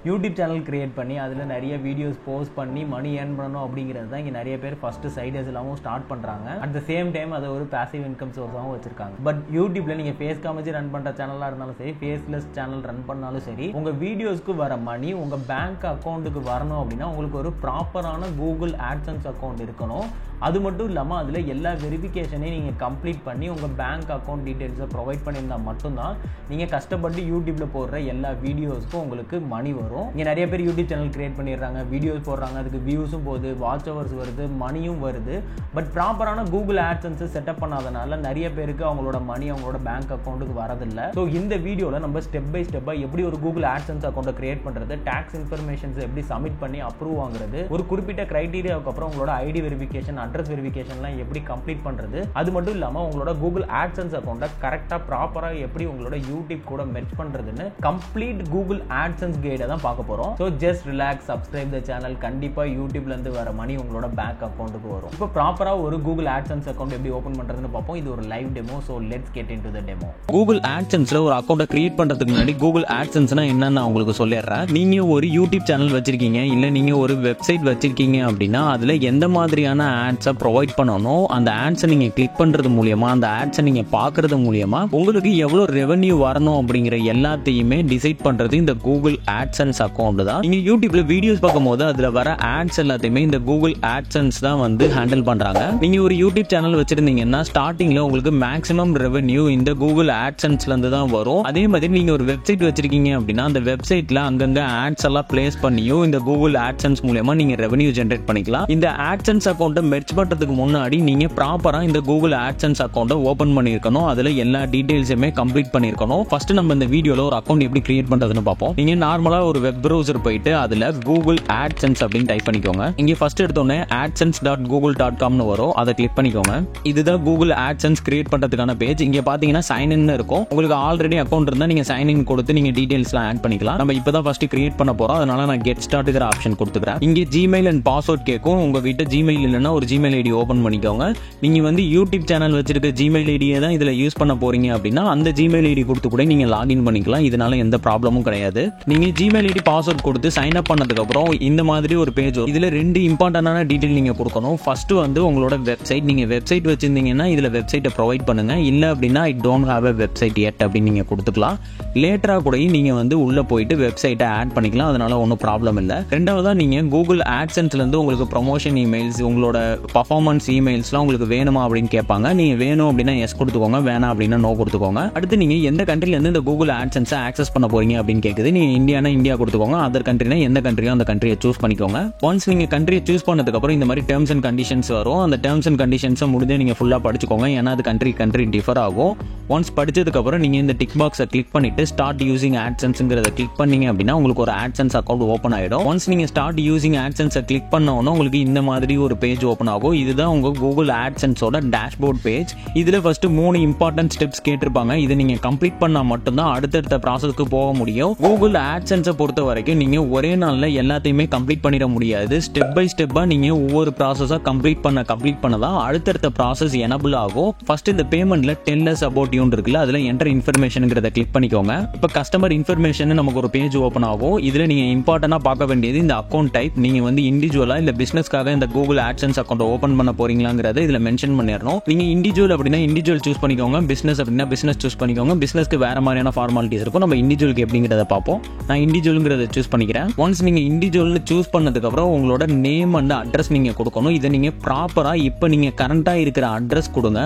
YouTube channel create பண்ணி அதில் நிறைய வீடியோஸ் போஸ்ட் பண்ணி மணி ஏர்ன் பண்ணணும் அப்படிங்கிறது தான் இங்கே நிறைய பேர் ஃபஸ்ட்டு சைட் ஹஸ்லாவும் ஸ்டார்ட் பண்ணுறாங்க. அட் த சேம் டைம் அதை ஒரு பேசிவ் இன்கம் சோர்ஸாகவும் வச்சிருக்காங்க. பட் யூடியூப்ல நீங்கள் ஃபேஸ் காமிச்சு ரன் பண்ணுற சேனலாக இருந்தாலும் சரி, ஃபேஸ்லெஸ் சேனல் ரன் பண்ணாலும் சரி, உங்கள் வீடியோஸ்க்கு வர மணி உங்கள் பேங்க் அக்கௌண்ட்டுக்கு வரணும் அப்படின்னா உங்களுக்கு ஒரு ப்ராப்பரான கூகுள் ஆட்சன்ஸ் அக்கௌண்ட் இருக்கணும். அது மட்டும் இல்லாமல் அதில் எல்லா வெரிஃபிகேஷனையும் நீங்கள் கம்ப்ளீட் பண்ணி உங்கள் பேங்க் அக்கௌண்ட் டீட்டெயில்ஸை ப்ரொவைட் பண்ணியிருந்தால் மட்டும்தான் நீங்கள் கஷ்டப்பட்டு யூடியூப்பில் போடுற எல்லா வீடியோஸ்க்கும் உங்களுக்கு மணி வரும். இங்கே நிறைய பேர் யூடியூப் சேனல் கிரியேட் பண்ணிடுறாங்க, வீடியோஸ் போடுறாங்க, அதுக்கு வியூஸும் போகுது, வாட்ச் ஹவர்ஸ் வருது, மணியும் வருது. பட் ப்ராப்பரான கூகுள் ஆட்சன்ஸை செட்டப் பண்ணாதனால நிறைய பேருக்கு அவங்களோட மணி அவங்களோட பேங்க் அக்கௌண்ட்டுக்கு வரதில்லை. ஸோ இந்த வீடியோவில் நம்ம ஸ்டெப் பை ஸ்டெப்பாக எப்படி ஒரு கூகுள் ஆட்சன்ஸ் அக்கௌண்ட்டை கிரியேட் பண்ணுறது, டேக்ஸ் இன்ஃபர்மேஷன்ஸ் எப்படி சப்மிட் பண்ணி அப்ரூவ் வாங்குறது, ஒரு குறிப்பிட்ட கிரைட்டீரியாவுக்கு அப்புறம் உங்களோட ஐடி வெரிஃபிகேஷன், அட்ரஸ் வெரிஃபிகேஷன்லாம் எப்படி கம்ப்ளீட் பண்ணுறது, அது மட்டும் இல்லாமல் உங்களோட கூகுள் ஆட்சன்ஸ் அக்கௌண்ட்டை கரெக்டாக ப்ராப்பராக எப்படி உங்களோட யூடியூப் கூட மெர்ஜ் பண்ணுறதுன்னு கம்ப்ளீட் கூகுள் ஆட்சன்ஸ் கைடை தான் பார்க்க போகிறோம். So just relax, subscribe the channel. கண்டிப்பாக யூடியூப்லேருந்து வர மணி உங்களோட பேங்க் அக்கௌண்ட்டுக்கு வரும். இப்போ ப்ராப்பராக ஒரு கூகுள் ஆட்சன்ஸ் அக்கௌண்ட் எப்படி ஓப்பன் பண்ணுறதுன்னு பார்ப்போம். இது ஒரு live demo. So let's get into the demo. Google ஆட்சன்ஸ்ல ஒரு அக்கௌண்ட்டை கிரியேட் பண்ணுறதுக்கு முன்னாடி கூகுள் ஆட்சன்ஸ்னா என்னன்னு நான் உங்களுக்கு சொல்லிடுறேன். நீங்கள் ஒரு யூடியூப் சேனல் வச்சிருக்கீங்க, இல்லை நீங்கள் ஒரு வெப்சைட் வச்சிருக்கீங்க அப்படின்னா அதில் எந்த மாதிரியான ஆட்ஸை ப்ரொவைட் பண்ணணும், அந்த ஆட்ஸை நீங்கள் கிளிக் பண்ணுறது மூலியமா, அந்த ஆட்ஸை நீங்கள் பார்க்கறது மூலியமா உங்களுக்கு எவ்வளோ ரெவன்யூ வரணும் அப்படிங்கிற எல்லாத்தையுமே டிசைட் பண்ணுறது இந்த கூகுள் ஆட்சன்ஸ் அக்கௌண்ட் தான். நீங்கள் யூடியூப்ல வீடியோஸ் பார்க்கும்போது அதில் வர ஆட்ஸ் எல்லாத்தையுமே இந்த கூகுள் ஆட்சன்ஸ் தான் வந்து ஹேண்டில் பண்ணுறாங்க. நீங்கள் ஒரு யூடியூப் சேனல் வச்சிருந்தீங்கன்னா ஸ்டார்டிங்கில் உங்களுக்கு மேக்ஸிமம் ரெவன்யூ இந்த கூகுள் ஆட்சன்ஸ்லேருந்து தான் வரும். அதே மாதிரி நீங்கள் ஒரு வெப்சைட் வச்சிருக்கீங்க அப்படின்னா அந்த வெப்சைட்டில் அங்கங்கே ஆட்ஸ் எல்லாம் பிளேஸ் பண்ணியும் இந்த கூகுள் ஆட்சன்ஸ் மூலமா நீங்கள் ரெவன்யூ ஜென்ரேட் பண்ணிக்கலாம். இந்த ஆட்சன்ஸ் அக்கௌண்ட்டை மெர்ஜ் பண்ணுறதுக்கு முன்னாடி நீங்கள் ப்ராப்பராக இந்த கூகுள் ஆட்சன்ஸ் அக்கௌண்ட்டை ஓப்பன் பண்ணியிருக்கணும். அதில் எல்லா டீடைல்ஸுமே கம்ப்ளீட் பண்ணியிருக்கணும். ஃபர்ஸ்ட் நம்ம இந்த வீடியோவில் ஒரு அக்கௌண்ட் எப்படி கிரியேட் பண்ணுறதுன்னு பார்ப்போம். நீங்கள் நார்மலாக ஒரு வெப் ப்ரௌசர் போயிட்டு அதில் கூகுள் ஆட்சன்ஸ் அப்படின்னு டைப் பண்ணிக்கோங்க. இங்கே ஃபர்ஸ்ட் எடுத்தோன்னே adsense.google.comனு வரும், அதை கிளிக் பண்ணிக்கோங்க. இதுதான் கூகுள் ஆட்சன்ஸ் கிரியேட் பண்ணுறதுக்கான பேஜ். இங்கே பார்த்தீங்கன்னா சைன் இன் இருக்கும். உங்களுக்கு ஆல்ரெடி அக்கௌண்ட் இருந்தால் நீங்கள் சைன் இன் கொடுத்து நீங்கள் டீடைல்ஸ்லாம் ஆட் பண்ணிக்கலாம். நம்ம இப்போ தான் ஃபர்ஸ்ட் கிரியேட் பண்ண போகிறோம், அதனால நான் கெட் ஸ்டார்ட்ங்கிற ஆப்ஷன் கொடுத்துக்கிறேன். இங்கே ஜிமெயில் அண்ட் பாஸ்வேர்ட் கேட்கும். உங்கள் வீட்டு ஜிமெயில் இல்லைன்னா ஒரு ஜிமெயில் ஐடி ஓப்பன் பண்ணிக்கோங்க. நீங்கள் வந்து யூடியூப் சேனல் வச்சிருக்க ஜிமெயில் ஐடியை தான் இதில் யூஸ் பண்ண போறீங்க அப்படின்னா அந்த ஜிமெயில் ஐடி கொடுத்து கூட நீங்கள் லாகின் பண்ணிக்கலாம். இதனால எந்த ப்ராப்ளமும் கிடையாது. நீங்கள் ஜிமெயில் ஐடி பாஸ்வேர்ட் கொடுத்து சைன் அப் பண்ணதுக்கு அப்புறம் இந்த மாதிரி ஒரு பேஜ் வரும். இதில் ரெண்டு இம்பார்ட்டன்டான டீடைல் நீங்கள் கொடுக்கணும். ஃபர்ஸ்ட் வந்து உங்களோட வெப்சைட். நீங்கள் வெப்சைட் வச்சிருந்தீங்கன்னா இதில் வெப்சைட்டை ப்ரொவைட் பண்ணுங்க. இல்லை அப்படின்னா I don't have a website yet அப்படின்னு நீங்கள் கொடுத்துக்கலாம். லேட்டராக கூட நீங்கள் வந்து உள்ளே போயிட்டு வெப்சைட்டை ஆட் பண்ணிக்கலாம். அதனால ஒன்றும் ப்ராப்ளம் இல்லை. ரெண்டாவதா நீங்கள் கூகுள் ஆட்சன்ஸ்லேருந்து உங்களுக்கு ப்ரொமோஷன் இமெயில்ஸ், உங்களோட பர்ஃபார்மன்ஸ் இமெயில்ஸ்லாம் உங்களுக்கு வேணுமா அப்படின்னு கேட்பாங்க. நீங்கள் வேணும் அப்படின்னா எஸ் கொடுத்துக்கோங்க, வேணாம் அப்படின்னா நோ கொடுத்துக்கோங்க. அடுத்து நீங்கள் எந்த கண்ட்ரிலேருந்து இந்த கூகுள் ஆட்சன்ஸை ஆக்சஸ் பண்ண போறீங்க அப்படின்னு கேட்குது. நீங்கள் இந்தியானா இந்தியா கொடுத்துக்கோங்க, அதர் கண்ட்ரினா எந்த கண்ட்ரியோ அந்த கண்ட்ரியை சூஸ் பண்ணிக்கோங்க. ஒன்ஸ் நீங்கள் கண்ட்ரியை சூஸ் பண்ணதுக்கப்புறம் இந்த மாதிரி டேர்ம்ஸ் அண்ட் கண்டிஷன்ஸ் வரும். அந்த டேர்ம்ஸ் அண்ட் கண்டிஷன்ஸை முடிஞ்சு நீங்கள் ஃபுல்லாக படிச்சுக்கோங்க, ஏன்னா அது கண்ட்ரி டிஃபர் ஆகும். ஒன்ஸ் படிச்சதுக்கப்புறம் நீங்கள் இந்த டிக் பாக்ஸை கிளிக் பண்ணிட்டு ஸ்டார்ட் யூசிங் ஆட்சன்ஸ்ங்கிறத கிளிக் பண்ணீங்க அப்படின்னா உங்களுக்கு ஒரு ஆட்சன்ஸ் அக்கௌண்ட் ஓப்பன் ஆகிடும். ஒன்ஸ் நீங்கள் ஸ்டார்ட் யூசிங் ஆட்சன்ஸை கிளிக் பண்ணோன்னா உங்களுக்கு இந்த மாதிரி ஒரு பேஜ் ஓப்பன் ஆகும். இதுதான் உங்கள் கூகுள் ஆட்சன்ஸோட டேஷ்போர்ட் பேஜ். இதில் ஃபர்ஸ்ட் 3 இம்பார்ட்டன்ட் ஸ்டெப்ஸ் கேட்டிருப்பாங்க. இதை நீங்கள் கம்ப்ளீட் பண்ணால் மட்டும்தான் அடுத்தடுத்த ப்ராசஸ்க்கு போக முடியும். கூகுள் ஆட்சன்ஸை பொறுத்த வரைக்கும் நீங்கள் ஒரே நாளில் எல்லாத்தையுமே கம்ப்ளீட் பண்ணிட முடியாது. ஸ்டெப் பை ஸ்டெப்பாக நீங்கள் ஒவ்வொரு ப்ராசஸாக கம்ப்ளீட் பண்ண தான் அடுத்தடுத்த ப்ராசஸ் எனபிள் ஆகும். ஃபர்ஸ்ட் இந்த பேமெண்ட்ல டெல் அஸ் அபவுட் யூ இருக்குல்ல, அதில் என்டர் இன்ஃபர்மேஷன்ங்கிறத கிளிக் பண்ணிக்கோங்க. இப்போ கஸ்டமர் இன்ஃபர்மேஷன் நமக்கு ஒரு பேஜ் ஓப்பன் ஆகும். இதில் நீங்கள் இம்பார்ட்டண்டாக பார்க்க வேண்டியது இந்த அக்கௌண்ட் டைப். நீங்கள் வந்து இண்டிவிஜுவலாக இல்லை பிஸ்னஸ்க்காக இந்த கூகுள் ஆட்சன்ஸ் அக்கௌண்ட் ஓப்பன் பண்ண போறீங்களாங்கிறத இதில் மென்ஷன் பண்ணிடணும். நீங்கள் இண்டிவிஜுவல் அப்படின்னா இண்டிவிஜுவல் சூஸ் பண்ணிக்கோங்க, பிஸ்னஸ் அப்படின்னா பிஸ்னஸ் சூஸ் பண்ணிக்கோங்க. பிஸ்னஸ்க்கு வேற மாதிரியான ஃபார்மாலிட்டிஸ் இருக்கும். நம்ம இண்டிவிஜுவலுக்கு எப்படிங்கிறத பார்ப்போம். நான் இண்டிவிஜுவலுங்கிறத சூஸ் பண்ணிக்கிறேன். ஒன்ஸ் நீங்கள் இண்டிவிஜுவல் சூஸ் பண்ணதுக்கு அப்புறம் உங்களோட நேம் அண்ட் அட்ரஸ் நீங்கள் கொடுக்கணும். இதை நீங்கள் ப்ராப்பராக இப்போ நீங்கள் கரண்டாக இருக்கிற அட்ரஸ் கொடுங்க.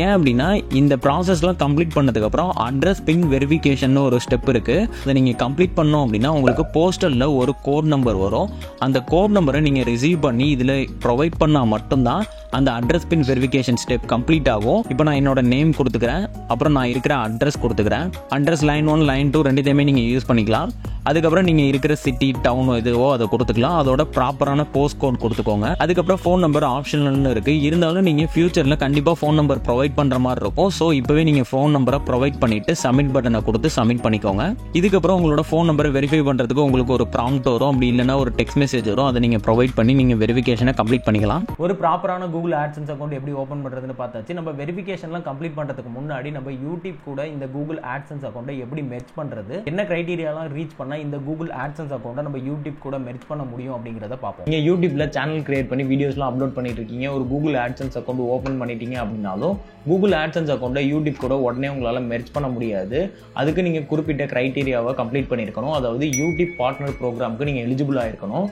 ஏன் அப்படின்னா இந்த ப்ராசஸ்லாம் கம்ப்ளீட் பண்ணதுக்கு அப்புறம் அட்ரஸ் பின் வெரிஃபிகேஷன் ஒரு ஸ்டெப் இருக்கு. அதை நீங்க கம்ப்ளீட் பண்ணோம் அப்படின்னா உங்களுக்கு போஸ்டல்ல ஒரு கோட் நம்பர் வரும். அந்த கோட் நம்பரை நீங்க ரிசீவ் பண்ணி இதுல ப்ரொவைட் பண்ணா மட்டும்தான் அந்த அட்ரஸ் பின் வெரிஃபிகேஷன் ஸ்டெப் கம்ப்ளீட் ஆகும். இப்போ நான் என்னோட நேம் கொடுத்துக்கிறேன், அப்புறம் நான் இருக்கிற அட்ரஸ் கொடுத்துக்கிறேன். அட்ரஸ் லைன் 1 லைன் 2 ரெண்டுத்தையுமே நீங்க யூஸ் பண்ணிக்கலாம். அதுக்கப்புறம் நீங்க இருக்கிற சிட்டி டவுன் எதுவோ அதை கொடுத்துக்கலாம். அதோட ப்ராப்பரான போஸ்ட் கோட் கொடுத்துக்கோங்க. அதுக்கப்புறம் ஃபோன் நம்பர் ஆப்ஷனல்னு இருக்கு. இருந்தாலும் நீங்க ஃபியூச்சர்ல கண்டிப்பா ஃபோன் நம்பர் ப்ரொவைட் பண்ற மாதிரி இருக்கும். ஸோ இப்பவே நீங்க ஃபோன் நம்பரை ப்ரொவைட் பண்ணிட்டு சப்மிட் பட்டனை கொடுத்து சப்மிட் பண்ணிக்கோங்க. இதுக்கப்புறம் உங்களோட ஃபோன் நம்பரை வெரிஃபை பண்றதுக்கு உங்களுக்கு ஒரு ப்ராம்ப்ட் வரும், அப்படி இல்லைன்னா ஒரு டெக்ஸ்ட் மெசேஜ் வரும். அதை நீங்க ப்ரொவைட் பண்ணி நீங்க வெரிஃபிகேஷனை கம்ப்ளீட் பண்ணிக்கலாம். ஒரு ப்ராப்பரான கூகுள் ஆட்சன்ஸ் அக்கௌண்ட் எப்படி ஓப்பன் பண்றதுன்னு பார்த்தாச்சு. நம்ம வெரிஃபிகேஷன்லாம் கம்ப்ளீட் பண்றதுக்கு முன்னாடி நம்ம யூடியூப் கூட இந்த கூகுள் ஆட்சன்ஸ் அக்கௌண்ட்டை எப்படி மெர்ஜ் பண்றது, என்ன கிரைட்டீரியாலாம் ரீச் பண்ணா இந்த இந்த கூகுள் ஆட்சன்ஸ் அக்கௌண்ட்டை நம்ம யூடியூப் கூட மெர்ஜ் பண்ண முடியும் அப்படிங்கிறத பார்ப்போம். நீங்கள் யூடியூப்ல சேனல் கிரியேட் பண்ணி வீடியோஸ்லாம் அப்லோட் பண்ணிட்டு இருக்கீங்க, ஒரு கூகுள் ஆட்சன்ஸ் அக்கௌண்ட் ஓப்பன் பண்ணிட்டீங்க அப்படின்னாலும் கூகுள் ஆட்சன்ஸ் அக்கௌண்ட்டை யூடியூப் கூட உடனே உங்களால் மெர்ஜ் பண்ண முடியாது. அதுக்கு நீங்கள் குறிப்பிட்ட கிரைட்டீரியாவை கம்ப்ளீட் பண்ணியிருக்கணும். அதாவது யூடியூப் பார்ட்னர் ப்ரோக்ராமுக்கு நீங்கள் எலிஜிபிள் ஆயிருக்கணும்.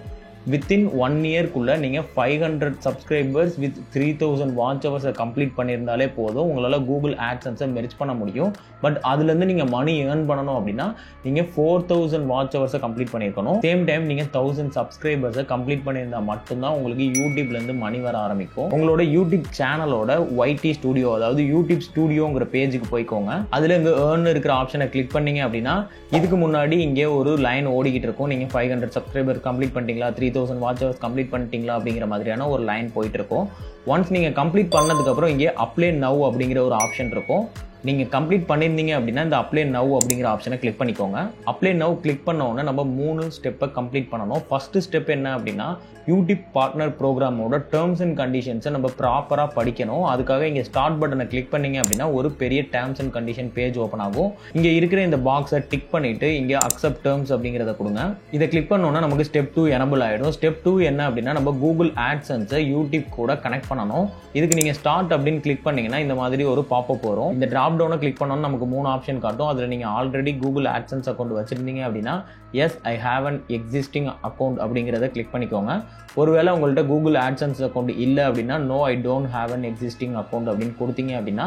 வித்தின் 1 இயர்க்குள்ளே நீங்கள் 500 சப்ஸ்கிரைபர்ஸ் வித் 3000 வாட்ச் ஹவர்ஸை கம்ப்ளீட் பண்ணியிருந்தாலே போதும், உங்களால் கூகுள் ஆட்சன்ஸை மெர்ஜ் பண்ண முடியும். பட் அதுலேருந்து நீங்கள் மணி ஏர்ன் பண்ணணும் அப்படின்னா நீங்கள் 4000 வாட்ச் ஹவர்ஸை கம்ப்ளீட் பண்ணியிருக்கணும். சேம் டைம் நீங்கள் 1000 சப்ஸ்கிரைபர்ஸை கம்ப்ளீட் பண்ணியிருந்தால் மட்டும்தான் உங்களுக்கு யூடியூப்லேருந்து மணி வர ஆரம்பிக்கும். உங்களோட யூடியூப் சேனலோட YT ஸ்டுடியோ, அதாவது யூடியூப் ஸ்டுடியோங்கிற பேஜுக்கு போய்க்கோங்க. அதில் இங்கே ஏர்ன் இருக்கிற ஆப்ஷனை கிளிக் பண்ணீங்க அப்படின்னா இதுக்கு முன்னாடி இங்கே ஒரு லைன் ஓடிக்கிட்டு இருக்கும். நீங்கள் 500 சப்ஸ்கிரைபர் கம்ப்ளீட் பண்ணிட்டீங்களா, 3000 வாட்ச் ஹவர்ஸ் கம்ப்ளீட் பண்ணிட்டீங்களா அப்படிங்கிற மாதிரியான ஒரு லைன் போயிட்டு இருக்கும். ஒன்ஸ் நீங்கள் கம்ப்ளீட் பண்ணதுக்கப்புறம் இங்கே அப்ளை நவ் அப்படிங்கிற ஒரு ஆப்ஷன் இருக்கும். நீங்கள் கம்ப்ளீட் பண்ணியிருந்தீங்க அப்படின்னா இந்த அப்ளை நவ் அப்படிங்கிற ஆப்ஷனை கிளிக் பண்ணிக்கோங்க. அப்ளை நவ் கிளிக் பண்ண உடனே நம்ம 3 ஸ்டெப்பை கம்ப்ளீட் பண்ணணும். ஃபர்ஸ்ட் ஸ்டெப் என்ன அப்படின்னா யூடியூப் பார்ட்னர் ப்ரோக்ராமோட டேர்ம்ஸ் அண்ட் கண்டிஷன்ஸை நம்ம ப்ராப்பராக படிக்கணும். அதுக்காக இங்கே ஸ்டார்ட் பட்டனை கிளிக் பண்ணீங்க அப்படின்னா ஒரு பெரிய terms and condition page open ஆகும். இங்கே இருக்கிற இந்த பாக்ஸை டிக் பண்ணிட்டு இங்கே அக்செப்ட் டேர்ம்ஸ் அப்படிங்கிறத கொடுங்க. இதை கிளிக் பண்ணோன்னா நமக்கு ஸ்டெப் 2 எனபிள் ஆகிடும். ஸ்டெப் 2 என்ன அப்படின்னா நம்ம கூகுள் ஆட்சன்ஸை யூடியூப் கூட கனெக்ட் பண்ணணும். இதுக்கு நீங்கள் ஸ்டார்ட் அப்படின்னு கிளிக் பண்ணீங்கன்னா இந்த மாதிரி ஒரு பாப்அப் வரும். இந்த டிராப் டவுனை கிளிக் பண்ணோன்னா நமக்கு 3 ஆப்ஷன் காட்டும். அதில் நீங்கள் ஆல்ரெடி கூகுள் ஆட்சன்ஸ் அக்கௌண்ட் வச்சிருந்தீங்க அப்படின்னா yes I have an existing account அப்படிங்கிறத கிளிக் பண்ணிக்கோங்க. ஒருவேளை உங்கள்கிட்ட கூகுள் ஆட்சன்ஸ் அக்கௌண்ட் இல்லை அப்படின்னா no I don't have an existing account அப்படின்னு கொடுத்தீங்க அப்படின்னா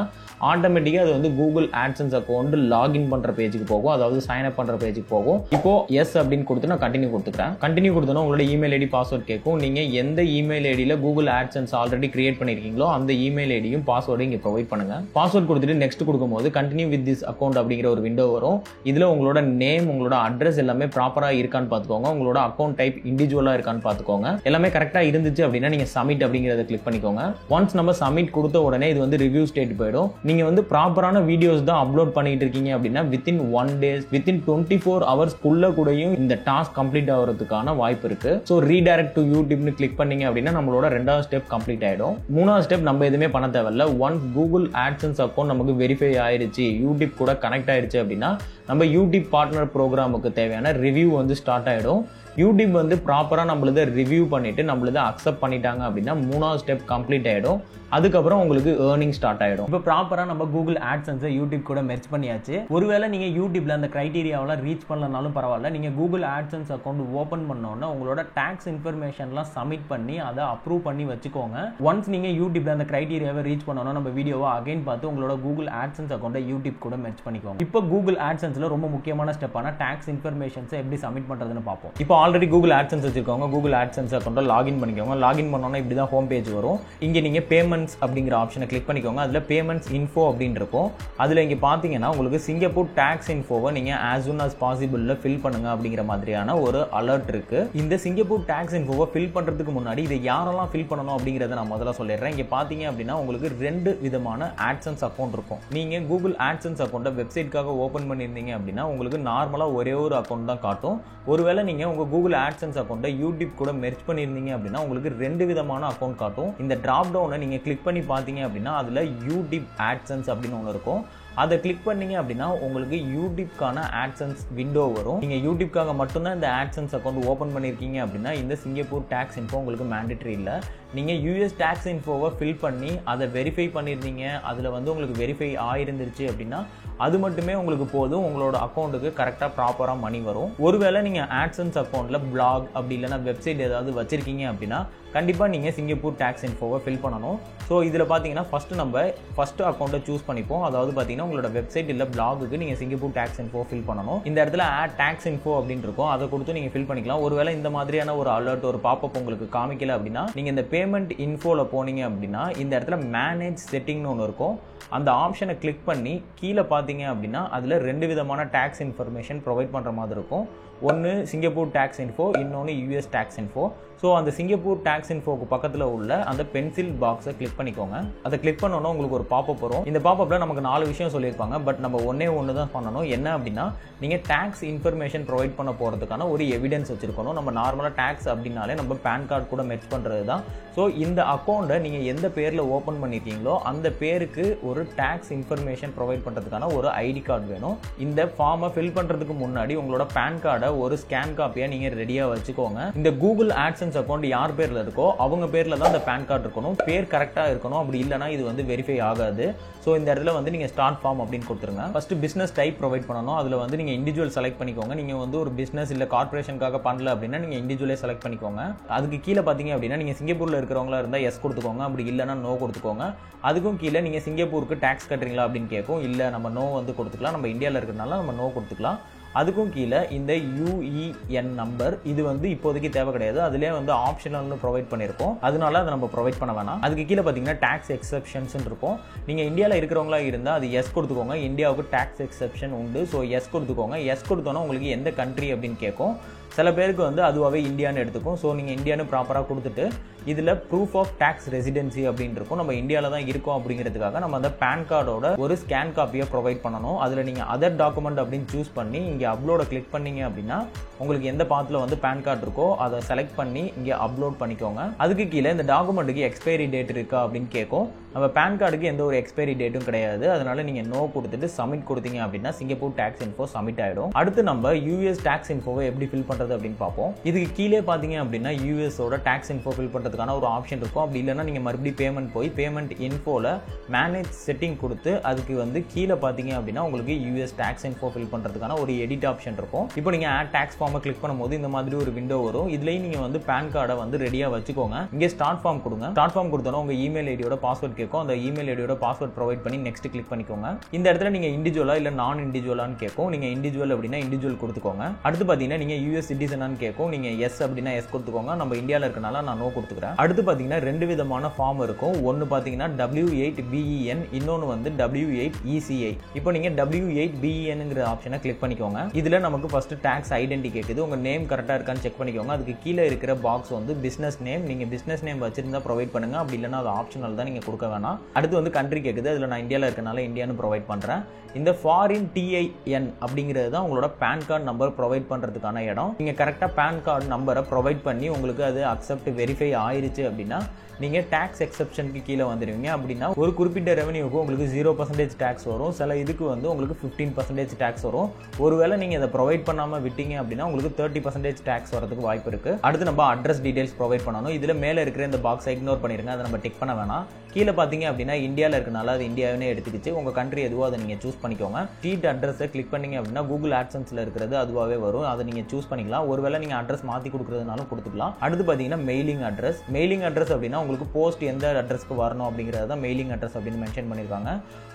ஆட்டோமேட்டிக்காக அது வந்து கூகுள் ஆட்சன்ஸ் அக்கௌண்ட் லாகின் பண்ணுற பேஜுக்கு போகும், அதாவது சைன் அப் பண்ணுற பேஜுக்கு போகும். இப்போ எஸ் அப்படின்னு கொடுத்து நான் கண்டினியூ கொடுத்துக்கிறேன். கண்டினியூ கொடுத்தோன்னா உங்களோட இமெயில் ஐடி பாஸ்வேர்ட் கேட்கும். நீங்கள் எந்த இமெயில் ஐடியில் கூகுள் ஆட்சன்ஸ் ஆல்ரெடி கிரியேட் பண்ணியிருக்கீங்களோ அந்த இமெயில் ஐடியும் பாஸ்வேர்டும் இங்கே ப்ரொவைட் பண்ணுங்க. பாஸ்வேர்ட் கொடுத்துட்டு நெக்ஸ்ட் கொடுக்கும்போது கண்டினியூ வித் திஸ் அக்கௌண்ட் அப்படிங்கிற ஒரு விண்டோ வரும். இதில் உங்களோட நேம், உங்களோட அட்ரஸ் எல்லாமே ப்ராப்பராக இருக்கான்னு பார்த்துக்கோங்க. உங்களோட அக்கௌண்ட் டைப் இண்டிவிஜுவலாக இருக்கான்னு பார்த்துக்கோங்க. எல்லாமே கரெக்டாக இருந்துச்சு அப்படின்னா நீங்கள் சப்மிட் அப்படிங்கிறத கிளிக் பண்ணிக்கோங்க. ஒன்ஸ் நம்ம சப்மிட் கொடுத்த உடனே இது வந்து ரிவ்யூ ஸ்டேட் போயிடும். நீங்கள் வந்து ப்ராப்பரான வீடியோஸ் தான் அப்லோட் பண்ணிட்டு இருக்கீங்க அப்படின்னா வித்தின் 1 டேஸ், வித்தின் 24 ஹவர்ஸ்க்குள்ள கூடயும் இந்த டாஸ்க் கம்ப்ளீட் ஆகிறதுக்கான வாய்ப்பு இருக்கு. ஸோ ரீடைரக்ட் டு யூடியூப்னு கிளிக் பண்ணீங்க அப்படின்னா நம்மளோட 2வது ஸ்டெப் கம்ப்ளீட் ஆயிடும். 3வது ஸ்டெப் நம்ம எதுவுமே பண்ண தேவையில்ல. ஒன்ஸ் கூகுள் ஆட்சன்ஸ் அக்கௌண்ட் நமக்கு வெரிஃபை ஆயிருச்சு, யூடியூப் கூட கனெக்ட் ஆயிருச்சு அப்படின்னா நம்ம யூடியூப் பார்ட்னர் ப்ரோக்ராமுக்கு தேவையான ரிவ்யூ வந்து ஸ்டார்ட் ஆயிடும். யூடியூப் வந்து ப்ராப்பராக நம்மளதை ரிவ்யூ பண்ணிட்டு நம்மளதை அக்செப்ட் பண்ணிட்டாங்க அப்படின்னா 3வது ஸ்டெப் கம்ப்ளீட் ஆயிடும். அதுக்கப்புறம் உங்களுக்கு ஏர்னிங் ஸ்டார்ட் ஆயிடும். இப்போ ப்ராப்பராக நம்ம கூகுள் ஆட்சன்ஸை யூடியூப் கூட மெர்ஜ் பண்ணியாச்சு. ஒருவேளை நீங்கள் யூடியூப்ல அந்த கிரைட்டீரியாவெல்லாம் ரீச் பண்ணலனாலும் பரவாயில்ல, நீங்கள் கூகுள் ஆட்சன்ஸ் அக்கௌண்ட் ஓப்பன் பண்ணோன்னா உங்களோட டாக்ஸ் இன்ஃபர்மேஷன்லாம் சப்மிட் பண்ணி அதை அப்ரூவ் பண்ணி வச்சுக்கோங்க. ஒன்ஸ் நீங்கள் யூடியூப்ல அந்த கிரைட்டீரியாவை ரீச் பண்ணோன்னா நம்ம வீடியோவை அகைன் பார்த்து உங்களோட கூகுள் ஆட்சன்ஸ் அக்கௌண்ட்டை யூடியூப் கூட மெர்ஜ் பண்ணிக்கோங்க. இப்போ கூகுள் ஆட்சன்ஸ்ல ரொம்ப முக்கியமான ஸ்டெப்பான டாக்ஸ் இன்ஃபர்மேஷன்ஸை எப்படி சப்மிட் பண்ணுறதுன்னு பார்ப்போம். இப்போ ஆல்ரெடி கூகுள் ஆட்சன்ஸ் வச்சிருக்கவங்க கூகுள் ஆட்சன்ஸ் அக்கௌண்ட்டை லாகின் பண்ணிக்கோங்க. லாகின் பண்ணோன்னா இப்படி தான் ஹோம் பேஜ் வரும். இங்கே நீங்கள் பேமெண்ட்ஸ் அப்படிங்கிற ஆப்ஷனை கிளிக் பண்ணிக்கோங்க. அதில் பேமெண்ட்ஸ் இன்ஃபோ அப்படின்னு இருக்கும். அதில் இங்கே பார்த்தீங்கன்னா உங்களுக்கு சிங்கப்பூர் டாக்ஸ் இன்ஃபோவை நீங்கள் as soon as possible fill பண்ணுங்க அப்படிங்கிற மாதிரியான ஒரு அலர்ட் இருக்கு. இந்த சிங்கப்பூர் டாக்ஸ் இன்ஃபோவை ஃபில் பண்ணுறதுக்கு முன்னாடி இதை யாரெல்லாம் ஃபில் பண்ணணும் அப்படிங்கிறத நான் முதல்ல சொல்லிடுறேன். இங்கே பார்த்தீங்க அப்படின்னா உங்களுக்கு 2 விதமான ஆட்சன்ஸ் அக்கௌண்ட் இருக்கும். நீங்கள் கூகுள் ஆட்சன்ஸ் அக்கௌண்ட்டை வெப்சைட்காக ஓப்பன் பண்ணியிருந்தீங்க அப்படின்னா உங்களுக்கு நார்மலாக ஒரே ஒரு அக்கௌண்ட் தான் காட்டும். ஒருவேளை நீங்கள் உங்கள் கூகுள் ஆட்சன்ஸ் அக்கௌண்ட்டை யூடியூப் கூட மெர்ஜ் பண்ணியிருந்தீங்க அப்படின்னா உங்களுக்கு 2 விதமான அக்கௌண்ட் காட்டும். இந்த டிராப் டவுனை நீங்கள் கிளிக் பண்ணி பார்த்தீங்க அப்படின்னா அதில் யூடியூப் ஆட்சன்ஸ் அப்படின்னு ஒன்று இருக்கும். அதை கிளிக் பண்ணீங்க அப்படின்னா உங்களுக்கு யூடியூப்கான ஆட்சன்ஸ் விண்டோ வரும். நீங்கள் யூடியூப்காக மட்டும்தான் இந்த ஆட்சன்ஸ் அக்கௌண்ட் ஓப்பன் பண்ணியிருக்கீங்க அப்படின்னா இந்த சிங்கப்பூர் டாக்ஸ் இன்ஃபோ உங்களுக்கு மேண்டேட்டரி இல்லை. நீங்கள் US டாக்ஸ் இன்ஃபோவை ஃபில் பண்ணி அதை வெரிஃபை பண்ணியிருந்தீங்க, அதில் வந்து உங்களுக்கு வெரிஃபை ஆயிருந்துருச்சு அப்படின்னா அது மட்டுமே உங்களுக்கு போதும், உங்களோட அக்கௌண்ட்டுக்கு கரெக்டாக ப்ராப்பராக மணி வரும். ஒருவேளை நீங்கள் ஆட்சன்ஸ் அக்கௌண்ட்டில் பிளாக் அப்படி இல்லைனா வெப்சைட் ஏதாவது வச்சிருக்கீங்க அப்படின்னா கண்டிப்பாக நீங்கள் சிங்கப்பூர் டாக்ஸ் இன்ஃபோவை ஃபில் பண்ணணும். ஸோ இதில் பார்த்தீங்கன்னா நம்ம ஃபஸ்ட்டு அக்கௌண்ட்டை சூஸ் பண்ணிப்போம். அதாவது பார்த்தீங்கன்னா உங்களோட வெப்சைட் இல்லை பிளாகுக்கு நீங்கள் சிங்கப்பூர் டாக்ஸ் இன்ஃபோ ஃபில் பண்ணணும். இந்த இடத்துல ஆட் டாக்ஸ் இன்ஃபோ அப்படின்னு இருக்கும், அதை கொடுத்து நீங்கள் ஃபில் பண்ணிக்கலாம். ஒருவேளை இந்த மாதிரியான ஒரு அலர்ட், ஒரு பாப்அப் உங்களுக்கு காமிக்கல அப்படின்னா நீங்கள் இந்த பேமெண்ட் இன்ஃபோவில் போனீங்க அப்படின்னா இந்த இடத்துல மேனேஜ் செட்டிங்னு ஒன்று இருக்கும். அந்த ஆப்ஷனை கிளிக் பண்ணி கீழே பார்த்தீங்க அப்படின்னா அதில் 2 விதமான டாக்ஸ் இன்ஃபர்மேஷன் ப்ரொவைட் பண்ணுற மாதிரி இருக்கும். ஒன்று சிங்கப்பூர் டாக்ஸ் இன்ஃபோ, இன்னொன்று US டாக்ஸ் இன்ஃபோ. ஸோ அந்த சிங்கப்பூர் டாக்ஸ் இன்ஃபோக்கு பக்கத்தில் உள்ள அந்த பென்சில் பாக்ஸை கிளிக் பண்ணிக்கோங்க. அதை கிளிக் பண்ணோன்னா உங்களுக்கு ஒரு பாப்அப் வரும். இந்த பாப்அப்பில் நமக்கு 4 விஷயம் சொல்லியிருப்பாங்க. பட் நம்ம ஒன்று தான் பண்ணணும். என்ன அப்படின்னா நீங்கள் டாக்ஸ் இன்ஃபர்மேஷன் ப்ரொவைட் பண்ண போகிறதுக்கான ஒரு எவிடன்ஸ் வச்சுருக்கணும். நம்ம நார்மலாக டாக்ஸ் அப்படின்னாலே நம்ம பேன் கார்டு கூட மெர்ஜ் பண்ணுறது தான். ஸோ இந்த அக்கௌண்ட்டை நீங்கள் எந்த பேரில் ஓப்பன் பண்ணியிருக்கீங்களோ அந்த பேருக்கு ஒரு டாக்ஸ் இன்ஃபர்மேஷன் ப்ரொவைட் பண்ணுறதுக்கான ஒரு ஐடி கார்டு வேணும். இந்த ஃபார்மை ஃபில் பண்ணுறதுக்கு முன்னாடி உங்களோட பேன் கார்டை ஒரு ஸ்கேன் காப்பியை நீங்கள் ரெடியாக வச்சுக்கோங்க. இந்த கூகுள் ஆட்சன்ஸ் அக்கௌண்ட் யார் பேரில் இருக்கோ அவங்க பேரில் தான் இந்த பேன் கார்டு இருக்கணும். பேர் கரெக்டாக இருக்கணும். அப்படி இல்லைனா இது வந்து வெரிஃபை ஆகாது. ஸோ இந்த இடத்துல வந்து நீங்கள் ஸ்டார்ட் ஃபார்ம் அப்படின்னு கொடுத்துருங்க. ஃபர்ஸ்ட் பிஸ்னஸ் டைப் ப்ரொவைட் பண்ணணும். அதில் வந்து நீங்கள் இண்டிவிஜுவல் செலக்ட் பண்ணிக்கோங்க. நீங்கள் வந்து ஒரு பிஸ்னஸ் இல்லை கார்பரேஷனுக்காக பண்ணல அப்படின்னா நீங்கள் இண்டிவிஜுவலே செலக்ட் பண்ணிக்கோங்க. அதுக்கு கீழே பார்த்தீங்க அப்படின்னா நீங்கள் சிங்கப்பூரில் இருக்கிறவங்களா இருந்தால் எஸ் கொடுத்துக்கோங்க. அப்படி இல்லைனா நோ கொடுத்துக்கோங்க. அதுக்கும் கீழே நீங்கள் சிங்கப்பூருக்கு டேக்ஸ் கட்டுறீங்களா அப்படின்னு கேட்கும். இல்லை நம்ம நோ வந்து கொடுத்துக்கலாம். நம்ம இந்தியாவில் இருக்கிறனால நம்ம நோ கொடுத்துக்கலாம். அதுக்கும் கீழே இந்த யூஇஎன் நம்பர் இது வந்து இப்போதைக்கு தேவை கிடையாது. அதுலேயே வந்து ஆப்ஷனல்னு ப்ரொவைட் பண்ணியிருக்கோம். அதனால அதை நம்ம ப்ரொவைட் பண்ண வேணாம். அதுக்கு கீழே பார்த்தீங்கன்னா டேக்ஸ் எக்ஸப்ஷன்ஸ் இருக்கும். நீங்கள் இந்தியாவில் இருக்கிறவங்களா இருந்தால் அது எஸ் கொடுத்துக்கோங்க. இந்தியாவுக்கு டேக்ஸ் எக்ஸப்ஷன் உண்டு. ஸோ எஸ் கொடுத்துக்கோங்க. எஸ் கொடுத்தோன்னா உங்களுக்கு எந்த கண்ட்ரி அப்படின்னு கேட்கும். சில பேருக்கு வந்து அதுவாகவே இந்தியான்னு எடுத்துக்கும். ஸோ நீங்கள் இந்தியான்னு ப்ராப்பராக கொடுத்துட்டு இதில் ப்ரூஃப் ஆஃப் டேக்ஸ் ரெசிடென்சி அப்படின்னு இருக்கும். நம்ம இந்தியாவில் தான் இருக்கோம் அப்படிங்கிறதுக்காக நம்ம அந்த பேன் கார்டோட ஒரு ஸ்கேன் காப்பியை ப்ரொவைட் பண்ணணும். அதில் நீங்கள் அதர் டாக்குமெண்ட் அப்படின்னு சூஸ் பண்ணி இங்கே அப்லோட கிளிக் பண்ணீங்க அப்படின்னா உங்களுக்கு எந்த பாத்தில் வந்து பேன் கார்டு இருக்கோ அதை செலக்ட் பண்ணி இங்கே அப்லோட் பண்ணிக்கோங்க. அதுக்கு கீழே இந்த டாக்குமெண்ட்டுக்கு எக்ஸ்பைரி டேட் இருக்கா அப்படின்னு கேட்கும். நம்ம பேன் கார்டுக்கு எந்த ஒரு எக்ஸ்பைரி டேட்டும் கிடையாது. அதனால நீங்கள் நோ கொடுத்துட்டு சப்மிட் கொடுத்தீங்க அப்படின்னா சிங்கப்பூர் டேக்ஸ் இன்ஃபோ சப்மிட் ஆகிடும். அடுத்து நம்ம யூஎஸ் டேக்ஸ் இன்ஃபோவை எப்படி ஃபில் பண்ணுறது அப்படின்னு பார்ப்போம். இதுக்கு கீழே பார்த்தீங்க அப்படின்னா யூஎஸோட டேக்ஸ் இன்ஃபோ ஃபில் பண்ணுறதுக்கான ஒரு ஆப்ஷன் இருக்கும். அப்படி இல்லைன்னா நீங்கள் மறுபடியும் பேமெண்ட் போய் பேமெண்ட் இன்ஃபோவில் மேனேஜ் செட்டிங் கொடுத்து அதுக்கு வந்து கீழே பார்த்தீங்க அப்படின்னா உங்களுக்கு யூஎஸ் டேக்ஸ் இன்ஃபோ ஃபில் பண்ணுறதுக்கான ஒரு எடிட் ஆப்ஷன் இருக்கும். இப்போ நீங்கள் ஆட் டேக்ஸ் ஃபார்மை கிளிக் பண்ணும்போது இந்த மாதிரி ஒரு விண்டோ வரும். இதுலேயும் நீங்கள் வந்து பேன் கார்டை வந்து ரெடியாக வச்சுக்கோங்க. இங்கே ஸ்டார்ட் ஃபார்ம் கொடுங்க. ஸ்டார்ட் ஃபார்ம் கொடுத்தோன்னா உங்கள் இமெயில் ஐடியோட பாஸ்வேர்ட் கேட்கும். அந்த இமெயில் ஐடியோட பாஸ்வேர்ட் ப்ரொவைட் பண்ணி நெக்ஸ்ட் கிளிக் பண்ணிக்கோங்க. இந்த இடத்துல நீங்கள் இண்டிவிஜுவலா இல்லை நான் இண்டிவிஜுவலான்னு கேட்கும். நீங்கள் இண்டிவிஜுவல் அப்படின்னா இண்டிவிஜுவல் கொடுத்துக்கோங்க. அடுத்து பார்த்தீங்கன்னா நீங்கள் யூஎஸ் சிட்டிசனான்னு கேட்கும். நீங்கள் எஸ் அப்படின்னா எஸ் கொடுத்துக்கோங்க. நம்ம இந்தியாவில் இருக்கனால நான் நோ கொடுத்துக்கிறேன். அடுத்து பார்த்தீங்கன்னா ரெண்டு விதமான ஃபார்ம் இருக்கும். ஒன்று பார்த்தீங்கன்னா W8BEN, இன்னொன்று வந்து W8ECI. இப்போ நீங்கள் W8BENங்கிற ஆப்ஷனை கிளிக் பண்ணிக்கோங்க. இதில் நமக்கு ஃபர்ஸ்ட் டேக்ஸ் ஐடென்டி கேட்குது. உங்கள் நேம் கரெக்டாக இருக்கான்னு செக் பண்ணிக்கோங்க. அதுக்கு கீழே இருக்கிற பாக்ஸ் வந்து பிஸ்னஸ் நேம். நீங்கள் பிஸ்னஸ் நேம் வச்சிருந்தா ப்ரொவைட் பண்ணுங்க. அப்படி இல்லைன்னா அது ஆப்ஷனல் தான், நீங்கள் கொடுக்க வேணாம். அடுத்து வந்து கண்ட்ரி கேட்குது. அதில் நான் இந்தியாவில் இருக்கனால இந்தியான்னு ப்ரொவைட் பண்ணுறேன். இந்த ஃபாரின் TIN அப்படிங்கிறது தான் உங்களோட பேன் கார்டு நம்பர் ப்ரொவைட் பண்ணுறதுக்கான இடம். நீங்கள் கரெக்டாக பேன் கார்டு நம்பரை ப்ரொவைட் பண்ணி உங்களுக்கு அது அக்செப்ட் வெரிஃபை ஆயிருச்சு அப்படின்னா நீங்கள் டேக்ஸ் எக்ஸப்ஷனுக்கு கீழே வந்துடுவீங்க. அப்படின்னா ஒரு குறிப்பிட்ட ரெவன்யூக்கு உங்களுக்கு 0% டேக்ஸ் வரும். சில இதுக்கு வந்து உங்களுக்கு 15% டேக்ஸ் வரும். ஒருவேளை நீங்கள் இதை ப்ரொவைட் பண்ணாமல் விட்டீங்க அப்படின்னா உங்களுக்கு 30% டேக்ஸ் வரதுக்கு வாய்ப்பு இருக்குது. அடுத்து நம்ம அட்ரஸ் டீடைல்ஸ் ப்ரொவைட் பண்ணணும். இதில் மேலே இருக்கிற இந்த பாக்ஸை இக்னோர் பண்ணிடுங்க. அதை நம்ம டிக் பண்ண வேணாம். கீழே பார்த்தீங்க அப்படின்னா இந்தியாவில் இருக்கனால அது இந்தியாவே எடுத்துக்கிச்சு. உங்கள் கண்ட்ரி எதுவோ அதை நீங்கள் சூஸ் பண்ணிக்கோங்க. ஸ்ட்ரீட் அட்ரஸை கிளிக் பண்ணீங்க அப்படின்னா கூகுள் ஆட்சன்ஸில் இருக்கிறது அதுவாகவே வரும். அதை நீங்கள் சூஸ் பண்ணிக்கலாம். ஒருவேளை நீங்கள் அட்ரஸ் மாற்றி கொடுக்குறதுனாலும் கொடுத்துக்கலாம். அடுத்து பார்த்தீங்கன்னா மெயிலிங் அட்ரஸ். மெயிலிங் அட்ரஸ் அப்படின்னா உங்களுக்கு போஸ்ட் எந்த அட்ரஸ்க்கு வரணும் அப்படிங்கிறது தான் மெயிலிங் அட்ரஸ் அப்படின்னு மென்ஷன் பண்ணியிருக்காங்க.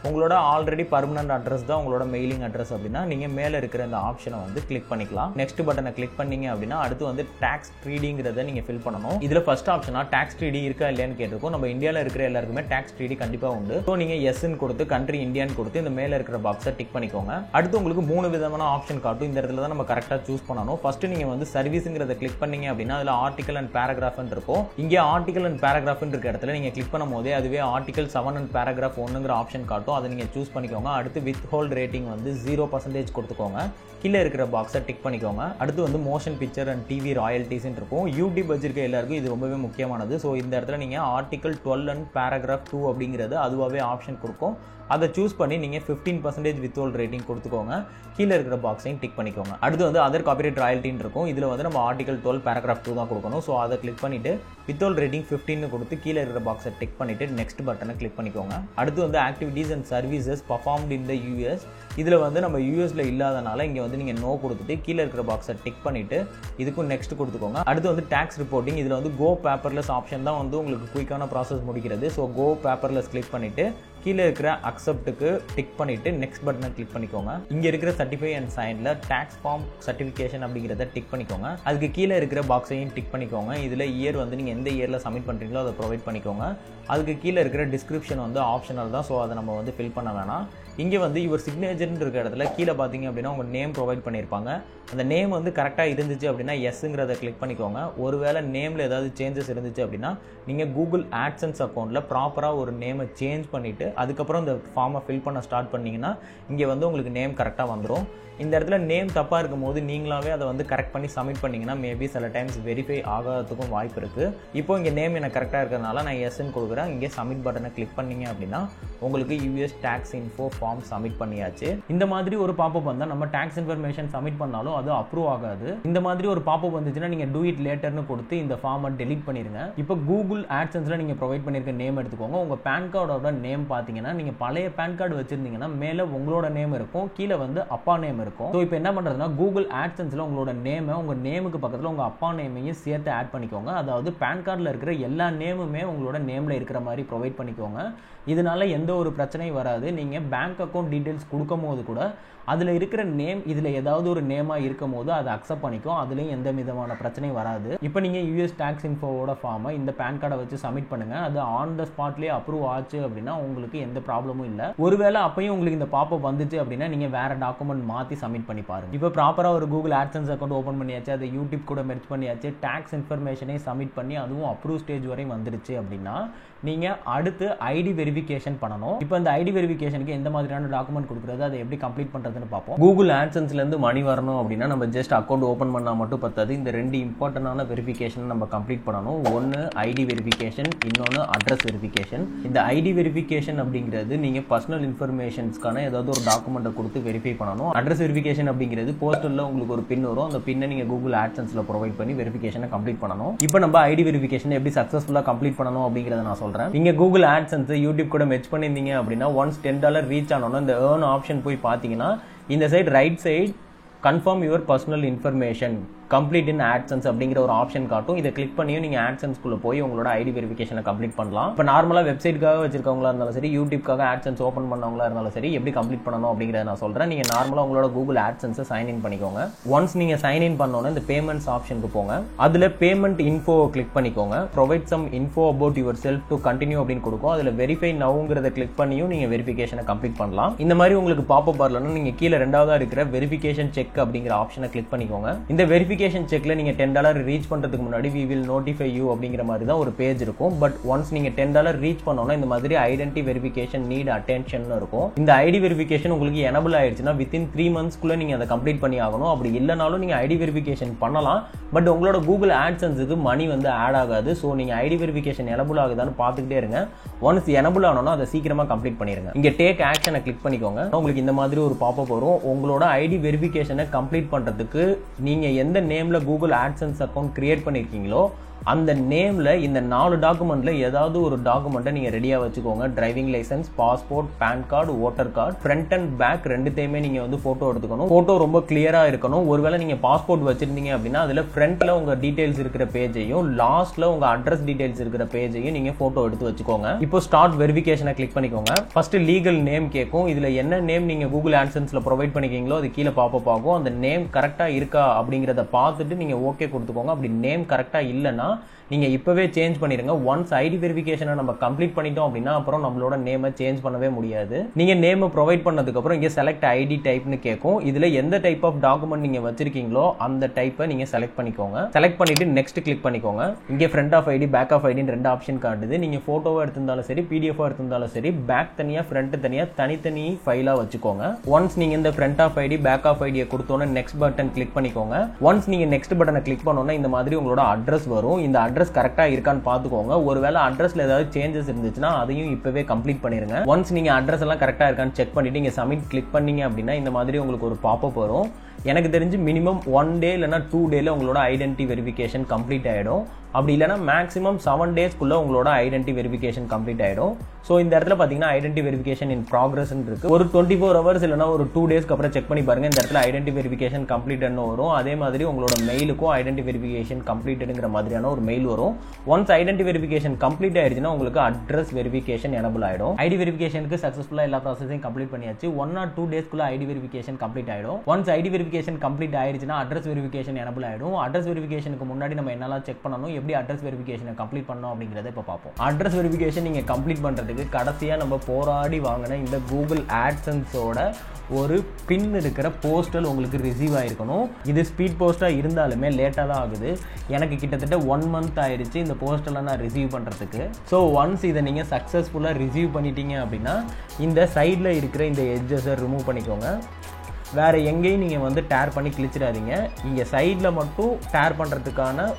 உங்களோட ஆல்ரெடி பர்மனன்ட் அட்ரஸ் தான் உங்களோட மெயிலிங் அட்ரஸ் அப்படின்னா நீங்கள் மேலே இருக்கிற இந்த ஆப்ஷனை வந்து கிளிக் பண்ணிக்கலாம். நெக்ஸ்ட் பட்டனை கிளிக் பண்ணீங்க அப்படின்னா அடுத்து வந்து டாக்ஸ் ட்ரீடிங்கிறத நீங்கள் ஃபில் பண்ணணும். இதில் ஃபர்ஸ்ட் ஆப்ஷனாக டாக்ஸ் ட்ரீடி இருக்கா இல்லையான்னு கேட்டிருக்கோம். நம்ம இந்தியாவில் இருக்கிற எல்லாருக்குமே டாக்ஸ் ட்ரீடி கண்டிப்பாக உண்டு. ஸோ நீங்கள் எஸ்ன்னு கொடுத்து கண்ட்ரி இந்தியான்னு கொடுத்து இந்த மேலே இருக்கிற பாக்ஸை டிக் பண்ணிக்கோங்க. அடுத்து உங்களுக்கு 3 விதமான ஆப்ஷன் காட்டும். இந்த இடத்துல தான் நம்ம கரெக்டாக சூஸ் பண்ணணும். ஃபர்ஸ்ட் நீங்கள் வந்து சர்வீஸுங்கிறத கிளிக் பண்ணீங்க அப்படின்னா அதில் ஆர்டிகல் அண்ட் பேராகிராஃப்னு இருக்கும். இங்கே ஆர்டிகல் அண்ட் பேராகிராஃப்னு இருக்க இடத்துல நீங்கள் கிளிக் பண்ணும் போதே அதுவே ஆர்டிகல் 7 அண்ட் பேராகிராஃப் 1ங்கிற ஆப்ஷன் காட்டும். அதை நீங்கள் சூஸ் பண்ணிக்கோங்க. அடுத்து வித் ஹோல்ட் ரேட்டிங் வந்து 0% கொடுத்துக்கோங்க. கீழே இருக்கிற பாக்ஸை டிக் பண்ணிக்கோங்க. அடுத்து வந்து மோஷன் பிக்சர் அண்ட் டிவி ராயல்டிஸ் இருக்கும். யூடியூப் வச்சிருக்க எல்லாருக்கும் இது ரொம்பவே முக்கியமானது. ஸோ இந்த இடத்துல நீங்கள் ஆர்டிகல் 12 அண்ட் பேராகிராஃப் 2 அப்படிங்கிறது அதுவாகவே ஆப்ஷன் கொடுக்கும். அதை சூஸ் பண்ணி நீங்கள் 15% வித் ஹோல்ட் ரேட்டிங் கொடுத்துக்கோங்க. கீழே இருக்கிற பாக்ஸையும் டிக் பண்ணிக்கோங்க. அடுத்து வந்து அதர் காப்பிரைட் ராயல்ட்டின்னு இருக்கும். இதில் வந்து நம்ம ஆர்டிகல் 12 பேராகிராஃப் 2 தான் கொடுக்கணும். ஸோ அதை கிளிக் பண்ணிவிட்டு வித் ஹோல்ட் ரேட்டிங் 15 கொடுத்து கீழே இருக்கிற பாக்ஸை டிக் பண்ணிவிட்டு நெக்ஸ்ட் பட்டனை கிளிக் பண்ணிக்கோங்க. அடுத்து வந்து activities and services performed in the US. இதில் வந்து நம்ம யூஎஸ்ல இல்லாதனால இங்கே வந்து நீங்கள் நோ கொடுத்துட்டு கீழே இருக்கிற பாக்ஸை டிக் பண்ணிவிட்டு இதுக்கும் நெக்ஸ்ட் கொடுத்துக்கோங்க. அடுத்து வந்து டேக்ஸ் ரிப்போர்ட்டிங். இதில் வந்து கோ பேப்பர்லெஸ் ஆப்ஷன் தான் வந்து உங்களுக்கு குயிக்கான ப்ராசஸ் முடிக்கிறது. ஸோ கோ பேப்பர்லெஸ் கிளிக் பண்ணிவிட்டு கீழே இருக்கிற அக்செப்ட்டுக்கு டிக் பண்ணிவிட்டு நெக்ஸ்ட் பட்டனை கிளிக் பண்ணிக்கோங்க. இங்கே இருக்கிற சர்டிஃபை அண்ட் சைனில் டேக்ஸ் ஃபார்ம் சர்டிஃபிகேஷன் அப்படிங்கிறத டிக் பண்ணிக்கோங்க. அதுக்கு கீழே இருக்கிற பாக்ஸையும் டிக் பண்ணிக்கோங்க. இதில் இயர் வந்து நீங்கள் எந்த இயரில் சப்மிட் பண்ணுறீங்களோ அதை ப்ரொவைட் பண்ணிக்கோங்க. அதுக்கு கீழே இருக்கிற டிஸ்கிரிப்ஷன் வந்து ஆப்ஷனல் தான். ஸோ அதை நம்ம வந்து ஃபில் பண்ண வேணாம். இங்கே வந்து இவர் சிக்னேச்சர்னு இருக்கிற இடத்துல கீழே பார்த்தீங்க அப்படின்னா உங்கள் நேம் ப்ரொவைட் பண்ணியிருப்பாங்க. அந்த நேம் வந்து கரெக்டாக இருந்துச்சு அப்படின்னா எஸ்ங்கிறத கிளிக் பண்ணிக்கோங்க. ஒருவேளை நேமில் ஏதாவது சேஞ்சஸ் இருந்துச்சு அப்படின்னா நீங்கள் கூகுள் ஆட்சன்ஸ் அக்கௌண்ட்டில் ப்ராப்பராக ஒரு நேமை சேஞ்ச் பண்ணிவிட்டு அதுக்கப்புறம் இந்த ஃபார்மை ஃபில் பண்ண ஸ்டார்ட் பண்ணிங்கன்னா இங்கே வந்து உங்களுக்கு நேம் கரெக்டாக வந்துடும். இந்த இடத்துல நேம் தப்பாக இருக்கும் போது நீங்களாவே அதை வந்து கரெக்ட் பண்ணி சப்மிட் பண்ணிங்கன்னா மேபி சில டைம்ஸ் வெரிஃபை ஆகாததுக்கும் வாய்ப்பு இருக்குது. இப்போ இங்கே நேம் எனக்கு கரெக்டாக இருக்கிறதுனால நான் எஸ்ன்னு கொடுக்குறேன். இங்கே சப்மிட் பட்டனை கிளிக் பண்ணிங்க அப்படின்னா உங்களுக்கு US tax info form submit பண்ணியாச்சு. இந்த மாதிரி ஒரு பாப்பப் வந்தா நம்ம டாக்ஸ் இன்ஃபர்மேஷன் சப்மிட் பண்ணாலும் அது அப்ரூவ் ஆகாது. இந்த மாதிரி ஒரு பாப்பப் வந்துச்சுன்னா நீங்க டூ இட் லேட்டர்னு கொடுத்து இந்த ஃபார்மை டெலீட் பண்ணிருங்க. இப்போ கூகுள் ஆட்சன்ஸ்ல நீங்க ப்ரொவைட் பண்ணிருக்க நேம் எடுத்துக்கோங்க. உங்க பேன் கார்டோட நேம் பாத்தீங்கன்னா நீங்க பழைய பேன் கார்டு வச்சிருந்தீங்கன்னா மேல உங்களோட நேம் இருக்கும், கீழே வந்து அப்பா நேம் இருக்கும். ஸோ இப்போ என்ன பண்றதுன்னா கூகுள் ஆட்சன்ஸ்ல உங்களோட நேமை உங்க நேமுக்கு பக்கத்துல உங்க அப்பா நேமையும் சேர்த்து ஆட் பண்ணிக்கோங்க. அதாவது பேன் கார்டில் இருக்கிற எல்லா நேமுமே உங்களோட நேமில் இருக்கிற மாதிரி ப்ரொவைட் பண்ணிக்கோங்க. இதனால எந்த ஒரு பிரச்சனையும் வராது. நீங்கள் பேங்க் அக்கௌண்ட் டீட்டெயில்ஸ் கொடுக்கும் போது கூட அதில் இருக்கிற நேம் இதில் ஏதாவது ஒரு நேமாக இருக்கும் போது அதை அக்செப்ட் பண்ணிக்கும். அதுலேயும் எந்த விதமான பிரச்சனையும் வராது. இப்போ நீங்கள் யூஎஸ் டாக்ஸ் இன்ஃபோவோட ஃபார்மை இந்த பேன் கார்டை வச்சு சப்மிட் பண்ணுங்கள். அது ஆன் த ஸ்பாட்லேயே அப்ரூவ் ஆச்சு அப்படின்னா உங்களுக்கு எந்த ப்ராப்ளமும் இல்லை. ஒருவேளை அப்பயும் உங்களுக்கு இந்த பாப்பப் வந்துச்சு அப்படின்னா நீங்கள் வேறு டாக்குமெண்ட் மாற்றி சப்மிட் பண்ணி பாருங்கள். இப்போ ப்ராப்பராக ஒரு கூகுள் ஆட்சன்ஸ் அக்கௌண்ட் ஓப்பன் பண்ணியாச்சு, அதை யூடியூப் கூட மெர்ஜ் பண்ணியாச்சு, டாக்ஸ் இன்ஃபர்மேஷனே சப்மிட் பண்ணி அதுவும் அப்ரூவ் ஸ்டேஜ் வரையும் வந்துருச்சு அப்படின்னா நீங்கள் அடுத்து ஐடி வெரிஃபிகேஷன் பண்ணணும். இப்போ இந்த ஐடி வெரிஃபிகேஷனுக்கு எந்த மாதிரியான டாக்குமெண்ட் கொடுக்குறது, அதை எப்படி கம்ப்ளீட் பண்ணுறதுன்னு பார்ப்போம். கூகுள் ஆட்சன்ஸ்லேருந்து மணி வரணும் அப்படின்னா நம்ம ஜஸ்ட் அக்கௌண்ட் ஓப்பன் பண்ணால் மட்டும் பத்தாது. இந்த ரெண்டு இம்பார்ட்டன்டான வெரிஃபிகேஷன் நம்ம கம்ப்ளீட் பண்ணணும். ஒன்று ஐடி வெரிஃபிகேஷன், இன்னொன்று அட்ரஸ் வெரிஃபிகேஷன். இந்த ஐடி வெரிஃபிகேஷன் அப்படிங்கிறது நீங்கள் பர்சனல் இன்ஃபர்மேஷன்ஸ்க்கான ஏதாவது ஒரு டாக்குமெண்ட்டை கொடுத்து வெரிஃபை பண்ணணும். அட்ரஸ் வெரிஃபிகேஷன் அப்படிங்கிறது போஸ்டலில் உங்களுக்கு ஒரு பின் வரும், அந்த பின்னை நீங்கள் கூகுள் ஆட்சன்ஸில் ப்ரொவைட் பண்ணி வெரிஃபிகேஷனை கம்ப்ளீட் பண்ணணும். இப்போ நம்ம ஐடி வெரிஃபிகேஷன் எப்படி சக்ஸஸ்ஃபுல்லாக கம்ப்ளீட் பண்ணணும் அப்படிங்கிறத நான் சொல்கிறேன். நீங்க கூகுள் ஆட்சன்ஸ் யூடியூப் கூட மெர்ஜ் பண்ணிருந்தீங்க அப்படின்னா ஒன்ஸ் $10 ரீச் ஆனோன்னா இந்த ஏர்ன் ஆப்ஷன் போய் பார்த்தீங்கன்னா இந்த side right side confirm your personal information complete in AdSense அப்படிங்கிற ஒரு ஆப்ஷன் காட்டும். இதை கிளிக் பண்ணியும் நீங்கள் ஆட்சன்ஸ்குள்ளே போய் உங்களோட ஐடி வெரிஃபிகேஷனை கம்ப்ளீட் பண்ணலாம். இப்போ நார்மலாக வெப்சைட்டுக்காக வச்சிருக்கவங்களா இருந்தாலும் சரி, யூடியூப்காக ஆட்சன்ஸ் ஓப்பன் பண்ணவங்களா இருந்தாலும் சரி, எப்படி கம்ப்ளீட் பண்ணணும் அப்படிங்கிறத நான் சொல்கிறேன். நீங்கள் நார்மலாக உங்களோட கூகுள் ஆட்சன்ஸை சைன் இன் பண்ணிக்கோங்க. ஒன்ஸ் நீங்கள் சைன் இன் பண்ணோன்னா இந்த பேமெண்ட்ஸ் ஆப்ஷனுக்கு போங்க. அதில் பேமெண்ட் இன்ஃபோ கிளிக் பண்ணிக்கோங்க. Provide some info about yourself to continue அப்படின்னு கொடுக்கும். அதில் வெரிஃபை நவுங்கிறத கிளிக் பண்ணியும் நீங்கள் வெரிஃபிகேஷனை கம்ப்ளீட் பண்ணலாம். இந்த மாதிரி உங்களுக்கு பாப்பப் வரலன்னா நீங்கள் கீழே ரெண்டாவதாக இருக்கிற வெரிஃபிகேஷன் செக் அப்படிங்கிற ஆப்ஷனை கிளிக் பண்ணிக்கோங்க. இந்த வெரிஃபிகேஷன் செக்ல நீங்க $10 ரீச் பண்றதுக்கு முன்னாடி we will notify you அப்படிங்கிற மாதிரி தான் ஒரு பேஜ் இருக்கும். பட் ஒன்ஸ் நீங்க $10 ரீச் பண்ணோம்னா இந்த மாதிரி ஐடென்டி வெரிஃபிகேஷன் நீட் அட்டென்ஷன் இருக்கும். இந்த ஐடி வெரிஃபிகேஷன் உங்களுக்கு எனபிள் ஆயிடுச்சுன்னா வித்தின் 3 monthsக்குள்ள நீங்க அதை கம்ப்ளீட் பண்ணி ஆகணும். அப்படி இல்லைனாலும் நீங்க ஐடி வெரிஃபிகேஷன் பண்ணலாம். பட் உங்களோட கூகுள் ஆட்சன்ஸுக்கு மணி வந்து ஆட் ஆகாது. ஸோ நீங்க ஐடி வெரிஃபிகேஷன் எனபிள் ஆகுதான்னு பார்த்துக்கிட்டே இருங்க. ஒன்ஸ் எனபிள் ஆனோன்னா அதை சீக்கிரமா கம்ப்ளீட் பண்ணிருங்க. இங்க டேக் ஆக்ஷனை கிளிக் பண்ணிக்கோங்க. உங்களுக்கு இந்த மாதிரி ஒரு பாப்பப் வரும். உங்களோட ஐடி வெரிஃபிகேஷனை கம்ப்ளீட் பண்றதுக்கு நீங்க எந்த நேம்ல கூகுள் ஆட்சன்ஸ் அக்கௌண்ட் கிரியேட் பண்ணிருக்கீங்களோ அந்த நேம்ல இந்த 4 டாக்குமெண்ட்ல ஏதாவது ஒரு டாக்குமெண்ட்டை நீங்க ரெடியா வச்சுக்கோங்க. Driving licence, passport, PAN card, voter card, front and back ரெண்டுத்தையுமே நீங்க வந்து போட்டோ எடுத்துக்கணும். போட்டோ ரொம்ப கிளியரா இருக்கணும். ஒருவேளை நீங்க பாஸ்போர்ட் வச்சிருந்தீங்க அப்படின்னா அதுல ஃப்ரண்ட்ல உங்க டீடைல்ஸ் இருக்கிற பேஜையும் லாஸ்ட்ல உங்க அட்ரஸ் டீடைல்ஸ் இருக்கிற பேஜையும் நீங்க போட்டோ எடுத்து வச்சுக்கோங்க. இப்போ ஸ்டார்ட் வெரிஃபிகேஷனை கிளிக் பண்ணிக்கோங்க. ஃபர்ஸ்ட் லீகல் நேம் கேட்கும். இதுல என்ன நேம் நீங்க கூகுள் ஆட்சன்ஸ்ல ப்ரொவைட் பண்ணிக்கீங்களோ அது கீழே பாப்பப் ஆகும். அந்த நேம் கரெக்டா இருக்கா அப்படிங்கறத பார்த்துட்டு நீங்க ஓகே கொடுத்துக்கோங்க. அப்படி நேம் கரெக்டா இல்லைன்னா நீங்க இப்பவே சேஞ்ச் பண்ணிருங்க. ஒன்ஸ் ஐடி வெரிஃபிகேஷனை நம்ம கம்ப்ளீட் பண்ணிட்டோம் அப்படின்னா அப்புறம் நம்மளோட நேமை சேஞ்ச் பண்ணவே முடியாது. நீங்க நேமை ப்ரொவைட் பண்ணதுக்கு அப்புறம் இங்க செலக்ட் ஐடி டைப்னு கேட்கும். இதுல எந்த டைப் ஆஃப் டாக்குமெண்ட் நீங்க வச்சிருக்கீங்களோ அந்த டைப்பை நீங்க செலக்ட் பண்ணிக்கோங்க. செலக்ட் பண்ணிட்டு நெக்ஸ்ட் கிளிக் பண்ணிக்கோங்க. இங்க front of ID, back of ஐடின்னு 2 ஆப்ஷன் காட்டுது. நீங்க போட்டோவா எடுத்திருந்தாலும் சரி, பிடிஎஃப் எடுத்திருந்தாலும் சரி, பேக் தனியா ஃப்ரண்ட் தனியா தனித்தனி ஃபைலா வச்சுக்கோங்க. ஒன்ஸ் நீங்க இந்த front of ID, back of ஐடியை கொடுத்தோன்னா நெக்ஸ்ட் பட்டன் கிளிக் பண்ணிக்கோங்க. ஒன்ஸ் நீங்க நெக்ஸ்ட் பட்டனை கிளிக் பண்ணோன்னா இந்த மாதிரி உங்களோட அட்ரஸ் வரும். இந்த அட்ரஸ் கரெக்டா இருக்கான்னு பாத்துக்கோங்க. ஒருவேளை அட்ரஸ்ல ஏதாவது சேஞ்சஸ் இருந்துச்சுன்னா அதையும் இப்பவே கம்ப்ளீட் பண்ணிருங்க. ஒன்ஸ் நீங்க அட்ரஸ் எல்லாம் கரெக்டா இருக்கான்னு செக் பண்ணிட்டு இங்க சப்மிட் கிளிக் பண்ணீங்க அப்படின்னா இந்த மாதிரி உங்களுக்கு ஒரு பாப்பப் வரும். எனக்கு தெரிஞ்சு மினிமம் 1 day இல்லைனா 2 days உங்களோட ஐடென்டி வெரிஃபிகேஷன் கம்ப்ளீட் ஆயிடும். அப்படி இல்லைனா மேக்ஸிமம் 7 daysக்குள்ள உங்களோட ஐடென்டி வெரிஃபிகேஷன் கம்ப்ளீட் ஆயிடும். ஸோ இந்த இடத்துல பார்த்தீங்கன்னா ஐடென்டி வெரிஃபிகேஷன் இன் ப்ராக்ரஸ் இருக்கு. ஒரு 24 hours இல்லைனா ஒரு 2 daysக்கு அப்புறம் செக் பண்ணி பாருங்க. இந்த இடத்துல ஐடென்டி வெரிஃபிகேஷன் கம்ப்ளீட்னு வரும். அதே மாதிரி உங்களோட மெயிலுக்கும் ஐடென்டி வெரிஃபிகேஷன் கம்ப்ளீட்டடுங்கிற மாதிரியான ஒரு மெயில் வரும். ஒன்ஸ் ஐடென்டி வெரிஃபிகேஷன் கம்ப்ளீட் ஆயிடுச்சுன்னா உங்களுக்கு அட்ரஸ் வெரிஃபிகேஷன் எனபிள் ஆயிடும். ஐடி வெரிஃபிகேஷனுக்கு சக்ஸஸ்ஃபுல்லாக எல்லா ப்ராசஸையும் கம்ப்ளீட் பண்ணியாச்சு. 1 or 2 daysக்குள்ள ஐடி வெரிஃபிகேஷன் கம்ப்ளீட் ஆயிடும். ஒன்ஸ் ஐடி வெரிஃபிகேஷன் கம்ப்ளீட் ஆயிடுச்சுன்னா அட்ரஸ் வெரிஃபிகேஷன் எனபிள் ஆயிடும். அட்ரஸ் வெரிஃபிகேஷனுக்கு முன்னாடி நம்ம என்னெல்லாம் செக் பண்ணணும், எப்படி அட்ரஸ் வெரிஃபிகேஷனை கம்ப்ளீட் பண்ணணும் அப்படிங்கறத இப்ப பார்ப்போம். அட்ரஸ் வெரிஃபிகேஷன் நீங்க கம்ப்ளீட் பண்றதுக்கு கடைசியா நம்ம போராடி வாங்கின இந்த கூகுள் ஆட்சன்ஸோட ஒரு பின் இருக்கிற போஸ்டல் உங்களுக்கு ரிசீவ் ஆயிருக்கணும். இது ஸ்பீட் போஸ்டா இருந்தாலுமே லேட்டாக தான் ஆகுது. எனக்கு கிட்டத்தட்ட 1 month ஆயிடுச்சு இந்த போஸ்டெல்லாம் நான் ரிசீவ் பண்ணுறதுக்கு. ஸோ ஒன்ஸ் இதை நீங்கள் சக்ஸஸ்ஃபுல்லாக ரிசீவ் பண்ணிட்டீங்க அப்படின்னா இந்த சைடில் இருக்கிற இந்த எட்ஜஸை ரிமூவ் பண்ணிக்கோங்க. வேறு எங்கேயும் நீங்கள் வந்து டேர் பண்ணி கிழிச்சிடாதீங்க. இங்கே சைடில் மட்டும் டேர் பண்ணுறதுக்கான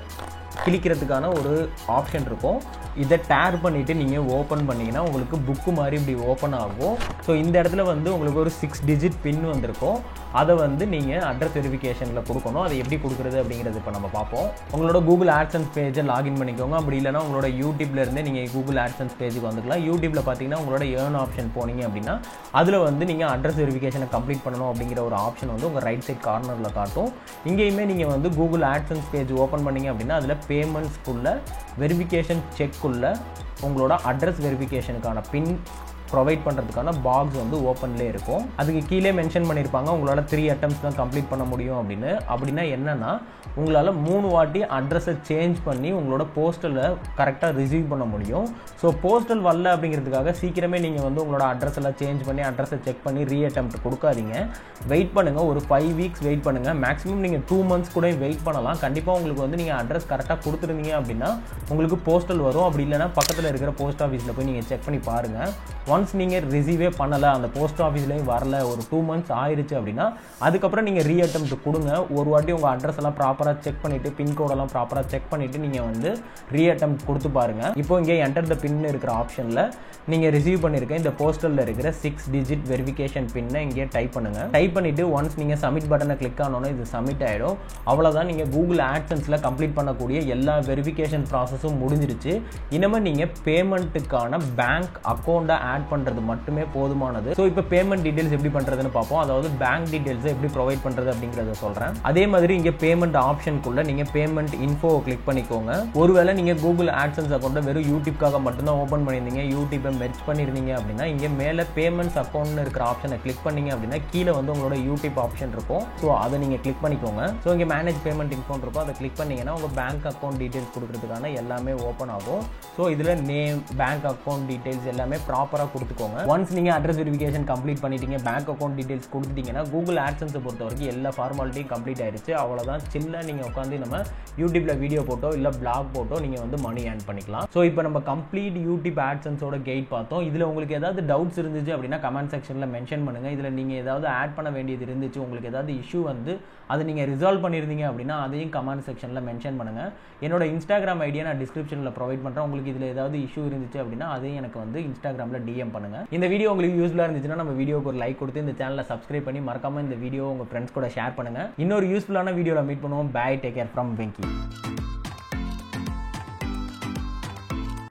கிளிக்கிறதுக்கான ஒரு ஆப்ஷன் இருக்கும். இதை டேர் பண்ணிவிட்டு நீங்கள் ஓப்பன் பண்ணிங்கன்னா உங்களுக்கு புக்கு மாதிரி இப்படி ஓப்பன் ஆகும். ஸோ இந்த இடத்துல வந்து உங்களுக்கு ஒரு 6 டிஜிட் பின் வந்திருக்கும். அதை வந்து நீங்கள் அட்ரஸ் வெரிஃபிகேஷனில் கொடுக்கணும். அதை எப்படி கொடுக்குறது அப்படிங்கிறது இப்போ நம்ம பார்ப்போம். உங்களோட கூகுள் ஆட்சன்ஸ் பேஜை லாகின் பண்ணிக்கோங்க. அப்படி இல்லைனா உங்களோட யூடியூப்லேருந்தே நீங்கள் கூகுள் ஆட்சன்ஸ் பேஜுக்கு வந்துக்கலாம். யூடியூப்பில் பார்த்தீங்கன்னா உங்களோட ஏர்ன் ஆப்ஷன் போனீங்க அப்படின்னா அதில் வந்து நீங்கள் அட்ரஸ் வெரிஃபிகேஷனை கம்ப்ளீட் பண்ணணும் அப்படிங்கிற ஒரு ஆப்ஷன் வந்து உங்கள் ரைட் சைட் கார்னரில் காட்டும். இங்கேயுமே நீங்கள் வந்து கூகுள் ஆட்சன்ஸ் பேஜ் ஓப்பன் பண்ணிங்க அப்படின்னா அதில் பேமெண்ட்ஸ்க்குள்ள வெரிஃபிகேஷன் செக்குள்ள உங்களோட அட்ரஸ் வெரிஃபிகேஷனுக்கான பின் ப்ரொவைட் பண்ணுறதுக்கான பாக்ஸ் வந்து ஓப்பன்லேயே இருக்கும். அதுக்கு கீழே மென்ஷன் பண்ணியிருப்பாங்க உங்களால் 3 attempts தான் கம்ப்ளீட் பண்ண முடியும் அப்படின்னு. அப்படின்னா என்னென்னா உங்களால் 3 வாட்டி அட்ரஸை சேஞ்ச் பண்ணி உங்களோட போஸ்டலில் கரெக்டாக ரிசீவ் பண்ண முடியும். ஸோ போஸ்டல் வரல அப்படிங்கிறதுக்காக சீக்கிரமே நீங்கள் வந்து உங்களோட அட்ரஸ் எல்லாம் சேஞ்ச் பண்ணி அட்ரஸை செக் பண்ணி ரீஅட்டெம்ப்ட் கொடுக்காதீங்க. வெயிட் பண்ணுங்கள், ஒரு 5 weeks வெயிட் பண்ணுங்கள். மேக்ஸிமம் நீங்கள் 2 months கூட வெயிட் பண்ணலாம். கண்டிப்பாக உங்களுக்கு வந்து நீங்கள் அட்ரஸ் கரெக்டாக கொடுத்துருந்தீங்க அப்படின்னா உங்களுக்கு போஸ்டல் வரும். அப்படி இல்லைனா பக்கத்தில் இருக்கிற போஸ்ட் ஆஃபீஸில் போய் நீங்கள் செக் பண்ணி பாருங்கள். ஒன்ஸ் நீங்கள் ரிசீவே பண்ணலை, அந்த போஸ்ட் ஆஃபீஸ்லேயும் வரல, ஒரு 2 months ஆயிடுச்சு அப்படின்னா அதுக்கப்புறம் நீங்கள் ரீஅட்டெம்ப்ட் கொடுங்க. ஒரு வாட்டி உங்கள் அட்ரஸ் எல்லாம் ப்ராப்பராக செக் பண்ணிவிட்டு பின்கோடெல்லாம் ப்ராப்பராக செக் பண்ணிவிட்டு நீங்கள் வந்து ரீஅட்டெம்ப்ட் கொடுத்து பாருங்கள். இப்போ இங்கே என்டர் த பின் இருக்கிற ஆப்ஷனில் நீங்கள் ரிசீவ் பண்ணியிருக்க இந்த போஸ்டலில் இருக்கிற 6 டிஜிட் வெரிஃபிகேஷன் பின்னை இங்கே டைப் பண்ணுங்கள். டைப் பண்ணிவிட்டு ஒன்ஸ் நீங்கள் சப்மிட் பட்டனை கிளிக் ஆனோன்னா இது சப்மிட் ஆகிடும். அவ்வளோதான், நீங்கள் கூகுள் ஆட்சன்ஸில் கம்ப்ளீட் பண்ணக்கூடிய எல்லா வெரிஃபிகேஷன் ப்ராசஸும் முடிஞ்சிருச்சு. இனிமேல் நீங்கள் பேமெண்ட்டுக்கான பேங்க் அக்கௌண்ட்டை ஆட் பண்ணுறது மட்டுமே போதுமானது. ஸோ இப்போ பேமெண்ட் டீடைல்ஸ் எப்படி பண்ணுறதுன்னு பார்ப்போம். அதாவது பேங்க் டீடைல்ஸை எப்படி ப்ரொவைட் பண்ணுறது அப்படிங்கிறத சொல்கிறேன். அதே மாதிரி இங்கே பேமெண்ட் ஆப்ஷனுக்குள்ள நீங்கள் பேமெண்ட் இன்ஃபோவை கிளிக் பண்ணிக்கோங்க. ஒருவேளை நீங்கள் கூகுள் ஆட்சன்ஸ் அக்கௌண்ட்டை வெறும் யூடியூப்காக மட்டும்தான் ஓப்பன் பண்ணியிருந்தீங்க, யூடியூப்பை மெர்ஜ் பண்ணியிருந்தீங்க அப்படின்னா இங்கே மேலே பேமெண்ட்ஸ் அக்கௌண்ட்னு இருக்கிற ஆப்ஷனை கிளிக் பண்ணீங்க அப்படின்னா கீழே வந்து உங்களோட யூடியூப் ஆப்ஷன் இருக்கும். ஸோ அதை நீங்கள் கிளிக் பண்ணிக்கோங்க. ஸோ இங்கே மேனேஜ் பேமெண்ட் இன்ஃபோன் இருக்கும், அதை கிளிக் பண்ணிங்கன்னா உங்கள் பேங்க் அக்கௌண்ட் டீடைல்ஸ் கொடுக்குறதுக்கான எல்லாமே ஓப்பன் ஆகும். ஸோ இதில் நேம், பேங்க் அக்கௌண்ட் டீடைல்ஸ் எல்லாமே ப்ராப்பராக கொடுத்துக்கோங்க. ஒன்ஸ் நீங்கள் அட்ரஸ் வெரிஃபிகேஷன் கம்ப்ளீட் பண்ணிட்டீங்க, பேங்க் அக்கௌண்ட் டீடைல்ஸ் கொடுத்துட்டீங்கன்னா கூகுள் ஆட்சன்ஸை பொறுத்த வரைக்கும் எல்லா ஃபார்மாலிட்டியும் கம்ப்ளீட் ஆயிடுச்சு. அவ்வளோதான், சின்ன நீங்கள் உட்காந்து நம்ம யூடியூப்பில் வீடியோ போட்டோ இல்லை பிளாக் போட்டோ நீங்கள் வந்து மணி ஏர்ன் பண்ணிக்கலாம். ஸோ இப்போ நம்ம கம்ப்ளீட் யூடியூப் ஆட்சன்ஸோட கைட் பார்த்தோம். இதில் உங்களுக்கு ஏதாவது டவுட்ஸ் இருந்துச்சு அப்படின்னா கமெண்ட் செக்ஷனில் மென்ஷன் பண்ணுங்கள். இதில் நீங்கள் ஏதாவது ஆட் பண்ண வேண்டியது இருந்துச்சு, உங்களுக்கு ஏதாவது இஷ்யூ வந்து அதை நீங்கள் ரிசால்வ் பண்ணியிருந்தீங்க அப்படின்னா அதையும் கமெண்ட் செக்ஷனில் மென்ஷன் பண்ணுங்கள். என்னோட இன்ஸ்டாகிராம் ஐடியா நான் டிஸ்கிரிப்ஷனில் ப்ரொவைட் பண்ணுறேன். உங்களுக்கு இதில் ஏதாவது இஷ்யூ இருந்துச்சு அப்படின்னா அதையும் எனக்கு வந்து இன்ஸ்டாகிராமில் DM பண்ணுங்கள். இந்த வீடியோ உங்களுக்கு யூஸ்ஃபுல்லாக இருந்துச்சுன்னா நம்ம வீடியோக்கு ஒரு லைக் கொடுத்து இந்த சேனலை சப்ஸ்கிரைப் பண்ணி மறக்காமல் இந்த வீடியோ உங்கள் ஃப்ரெண்ட்ஸ் கூட ஷேர் பண்ணுங்கள். இன்னொரு யூஸ்ஃபுல்லான வீடியோவில் மீட் பண்ணுவோம். Bye, take care from Venky.